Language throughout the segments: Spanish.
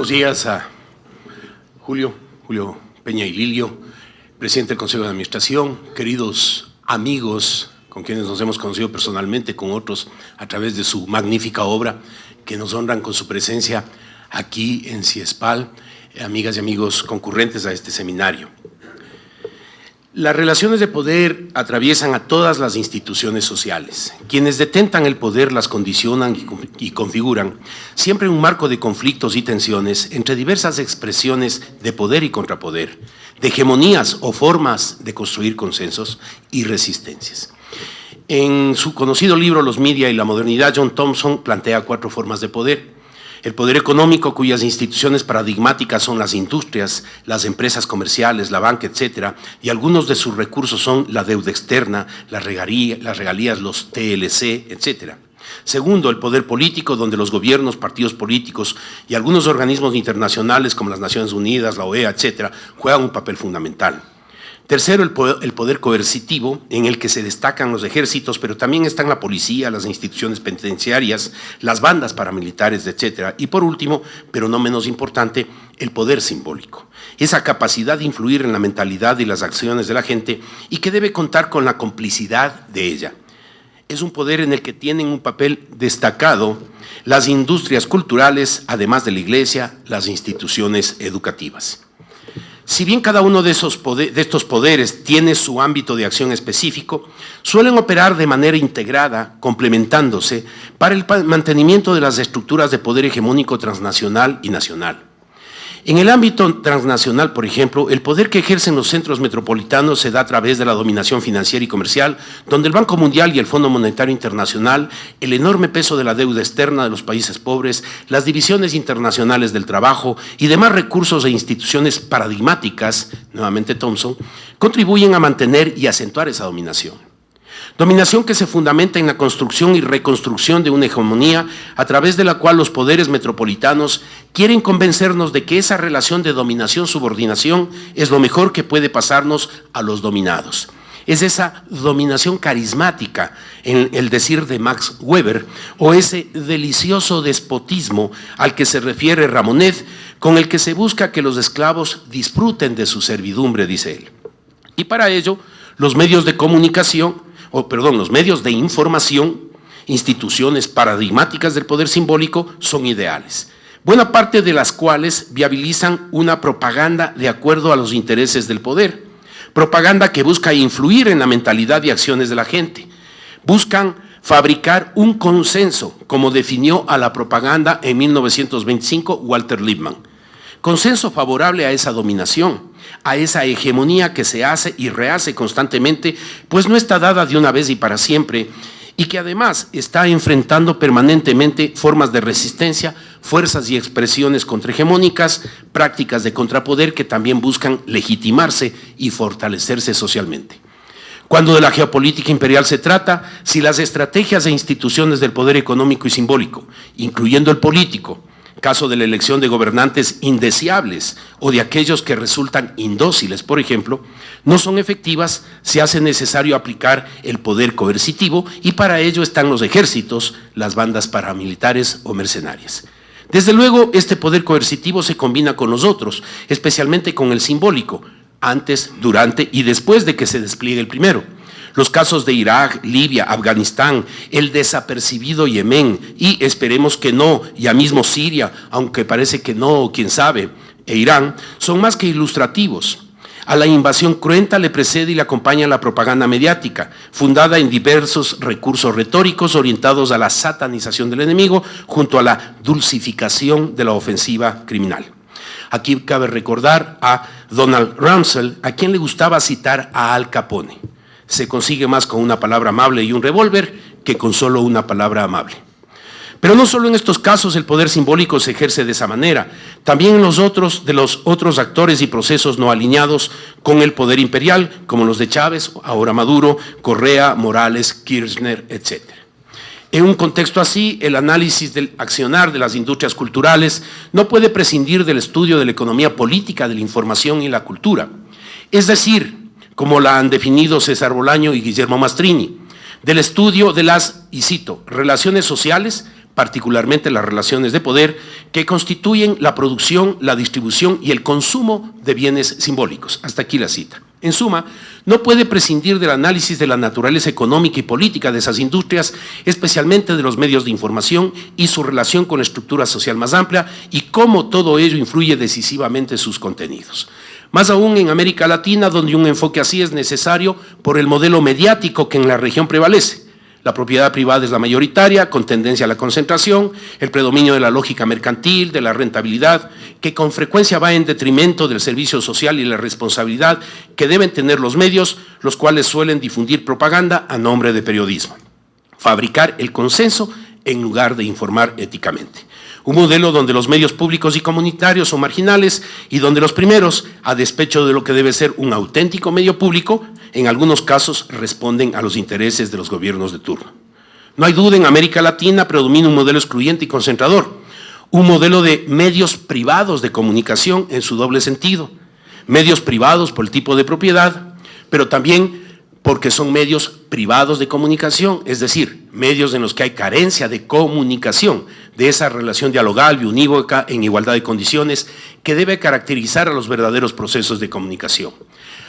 Buenos días a Julio Peña y Lilio, presidente del Consejo de Administración, queridos amigos con quienes nos hemos conocido personalmente, con otros a través de su magnífica obra, que nos honran con su presencia aquí en CIESPAL, amigas y amigos concurrentes a este seminario. Las relaciones de poder atraviesan a todas las instituciones sociales. Quienes detentan el poder las condicionan y configuran siempre un marco de conflictos y tensiones entre diversas expresiones de poder y contrapoder, de hegemonías o formas de construir consensos y resistencias. En su conocido libro Los Media y la Modernidad, John Thompson plantea 4 formas de poder. El poder económico, cuyas instituciones paradigmáticas son las industrias, las empresas comerciales, la banca, etcétera, y algunos de sus recursos son la deuda externa, las regalías, los TLC, etcétera. Segundo, el poder político, donde los gobiernos, partidos políticos y algunos organismos internacionales como las Naciones Unidas, la OEA, etcétera, juegan un papel fundamental. Tercero, el poder coercitivo, en el que se destacan los ejércitos, pero también están la policía, las instituciones penitenciarias, las bandas paramilitares, etcétera. Y por último, pero no menos importante, el poder simbólico. Esa capacidad de influir en la mentalidad y las acciones de la gente y que debe contar con la complicidad de ella. Es un poder en el que tienen un papel destacado las industrias culturales, además de la Iglesia, las instituciones educativas. Si bien cada uno de estos poderes tiene su ámbito de acción específico, suelen operar de manera integrada, complementándose, para el mantenimiento de las estructuras de poder hegemónico transnacional y nacional. En el ámbito transnacional, por ejemplo, el poder que ejercen los centros metropolitanos se da a través de la dominación financiera y comercial, donde el Banco Mundial y el Fondo Monetario Internacional, el enorme peso de la deuda externa de los países pobres, las divisiones internacionales del trabajo y demás recursos e instituciones paradigmáticas, nuevamente Thompson, contribuyen a mantener y acentuar esa dominación. Dominación que se fundamenta en la construcción y reconstrucción de una hegemonía a través de la cual los poderes metropolitanos quieren convencernos de que esa relación de dominación-subordinación es lo mejor que puede pasarnos a los dominados. Es esa dominación carismática, en el decir de Max Weber, o ese delicioso despotismo al que se refiere Ramonet, con el que se busca que los esclavos disfruten de su servidumbre, dice él. Y para ello, los medios de información, instituciones paradigmáticas del poder simbólico son ideales, buena parte de las cuales viabilizan una propaganda de acuerdo a los intereses del poder, propaganda que busca influir en la mentalidad y acciones de la gente. Buscan fabricar un consenso, como definió a la propaganda en 1925 Walter Lippmann. Consenso favorable a esa dominación, a esa hegemonía que se hace y rehace constantemente, pues no está dada de una vez y para siempre, y que además está enfrentando permanentemente formas de resistencia, fuerzas y expresiones contrahegemónicas, prácticas de contrapoder que también buscan legitimarse y fortalecerse socialmente. Cuando de la geopolítica imperial se trata, si las estrategias e instituciones del poder económico y simbólico, incluyendo el político, caso de la elección de gobernantes indeseables o de aquellos que resultan indóciles, por ejemplo, no son efectivas, se hace necesario aplicar el poder coercitivo y para ello están los ejércitos, las bandas paramilitares o mercenarias. Desde luego, este poder coercitivo se combina con los otros, especialmente con el simbólico, antes, durante y después de que se despliegue el primero. Los casos de Irak, Libia, Afganistán, el desapercibido Yemen y esperemos que no, ya mismo Siria, aunque parece que no, quién sabe, e Irán, son más que ilustrativos. A la invasión cruenta le precede y le acompaña la propaganda mediática, fundada en diversos recursos retóricos orientados a la satanización del enemigo junto a la dulcificación de la ofensiva criminal. Aquí cabe recordar a Donald Rumsfeld, a quien le gustaba citar a Al Capone. Se consigue más con una palabra amable y un revólver que con solo una palabra amable. Pero no solo en estos casos el poder simbólico se ejerce de esa manera, también en los otros actores y procesos no alineados con el poder imperial, como los de Chávez, ahora Maduro, Correa, Morales, Kirchner, etc. En un contexto así, el análisis del accionar de las industrias culturales no puede prescindir del estudio de la economía política de la información y la cultura, es decir, como la han definido César Bolaño y Guillermo Mastrini, del estudio de las, y cito, relaciones sociales, particularmente las relaciones de poder que constituyen la producción, la distribución y el consumo de bienes simbólicos. Hasta aquí la cita. En suma, no puede prescindir del análisis de la naturaleza económica y política de esas industrias, especialmente de los medios de información y su relación con la estructura social más amplia y cómo todo ello influye decisivamente en sus contenidos. Más aún en América Latina, donde un enfoque así es necesario por el modelo mediático que en la región prevalece. La propiedad privada es la mayoritaria, con tendencia a la concentración, el predominio de la lógica mercantil, de la rentabilidad, que con frecuencia va en detrimento del servicio social y la responsabilidad que deben tener los medios, los cuales suelen difundir propaganda a nombre de periodismo. Fabricar el consenso en lugar de informar éticamente. Un modelo donde los medios públicos y comunitarios son marginales y donde los primeros, a despecho de lo que debe ser un auténtico medio público, en algunos casos responden a los intereses de los gobiernos de turno. No hay duda, en América Latina predomina un modelo excluyente y concentrador, un modelo de medios privados de comunicación en su doble sentido, medios privados por el tipo de propiedad, pero también porque son medios privados de comunicación, es decir, medios en los que hay carencia de comunicación, de esa relación dialogal y unívoca en igualdad de condiciones que debe caracterizar a los verdaderos procesos de comunicación.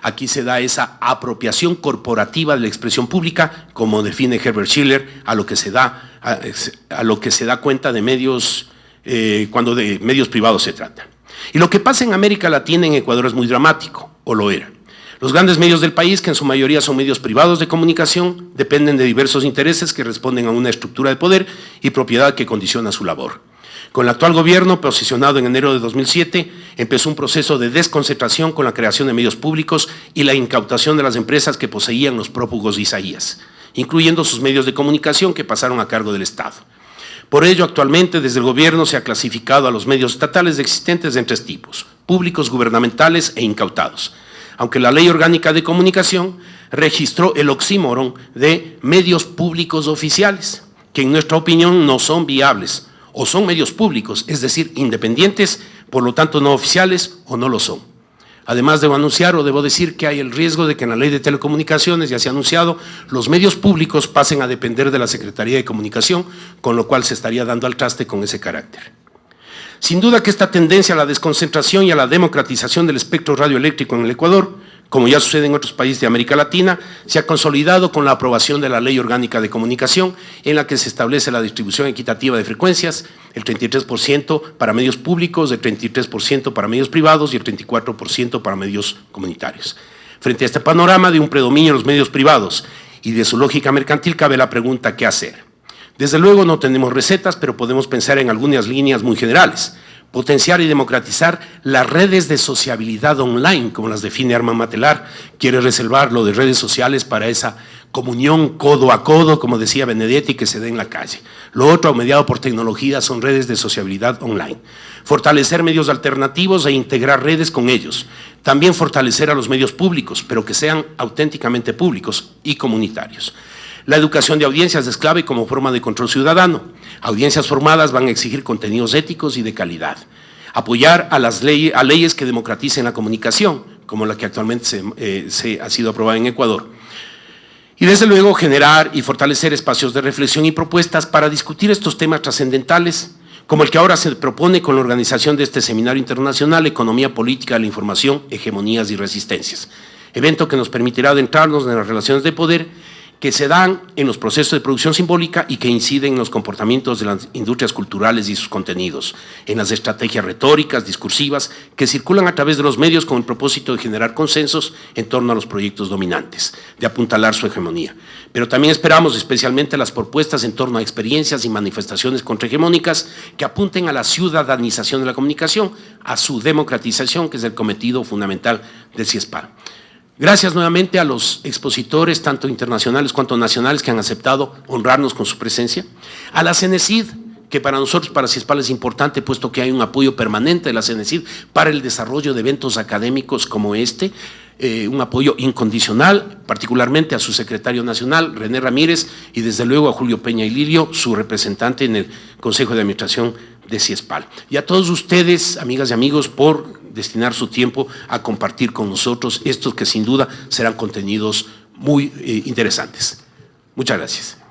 Aquí se da esa apropiación corporativa de la expresión pública, como define Herbert Schiller, a lo que se da cuenta de medios, cuando de medios privados se trata. Y lo que pasa en América Latina, en Ecuador, es muy dramático, o lo era. Los grandes medios del país, que en su mayoría son medios privados de comunicación, dependen de diversos intereses que responden a una estructura de poder y propiedad que condiciona su labor. Con el actual gobierno, posicionado en enero de 2007, empezó un proceso de desconcentración con la creación de medios públicos y la incautación de las empresas que poseían los prófugos de Isaías, incluyendo sus medios de comunicación que pasaron a cargo del Estado. Por ello, actualmente, desde el gobierno se ha clasificado a los medios estatales existentes en tres tipos: públicos, gubernamentales e incautados. Aunque la Ley Orgánica de Comunicación registró el oxímoron de medios públicos oficiales, que en nuestra opinión no son viables, o son medios públicos, es decir, independientes, por lo tanto no oficiales, o no lo son. Además, debo decir que hay el riesgo de que en la Ley de Telecomunicaciones, ya se ha anunciado, los medios públicos pasen a depender de la Secretaría de Comunicación, con lo cual se estaría dando al traste con ese carácter. Sin duda que esta tendencia a la desconcentración y a la democratización del espectro radioeléctrico en el Ecuador, como ya sucede en otros países de América Latina, se ha consolidado con la aprobación de la Ley Orgánica de Comunicación, en la que se establece la distribución equitativa de frecuencias, el 33% para medios públicos, el 33% para medios privados y el 34% para medios comunitarios. Frente a este panorama de un predominio de los medios privados y de su lógica mercantil, cabe la pregunta: ¿qué hacer? Desde luego no tenemos recetas, pero podemos pensar en algunas líneas muy generales. Potenciar y democratizar las redes de sociabilidad online, como las define Armand Matelar. Quiere reservar lo de redes sociales para esa comunión codo a codo, como decía Benedetti, que se dé en la calle. Lo otro, mediado por tecnología, son redes de sociabilidad online. Fortalecer medios alternativos e integrar redes con ellos. También fortalecer a los medios públicos, pero que sean auténticamente públicos y comunitarios. La educación de audiencias es clave como forma de control ciudadano. Audiencias formadas van a exigir contenidos éticos y de calidad. Apoyar a leyes que democraticen la comunicación, como la que actualmente ha sido aprobada en Ecuador. Y desde luego generar y fortalecer espacios de reflexión y propuestas para discutir estos temas trascendentales, como el que ahora se propone con la organización de este seminario internacional, Economía Política de la Información, Hegemonías y Resistencias. Evento que nos permitirá adentrarnos en las relaciones de poder que se dan en los procesos de producción simbólica y que inciden en los comportamientos de las industrias culturales y sus contenidos, en las estrategias retóricas, discursivas, que circulan a través de los medios con el propósito de generar consensos en torno a los proyectos dominantes, de apuntalar su hegemonía. Pero también esperamos especialmente las propuestas en torno a experiencias y manifestaciones contrahegemónicas que apunten a la ciudadanización de la comunicación, a su democratización, que es el cometido fundamental del CIESPAL. Gracias nuevamente a los expositores, tanto internacionales cuanto nacionales, que han aceptado honrarnos con su presencia. A la CENESID, que para nosotros, para CIESPAL, es importante, puesto que hay un apoyo permanente de la CENESID para el desarrollo de eventos académicos como este, un apoyo incondicional, particularmente a su secretario nacional, René Ramírez, y desde luego a Julio Peña y Lilio, su representante en el Consejo de Administración de CIESPAL. Y a todos ustedes, amigas y amigos, por destinar su tiempo a compartir con nosotros estos que sin duda serán contenidos muy interesantes. Muchas gracias.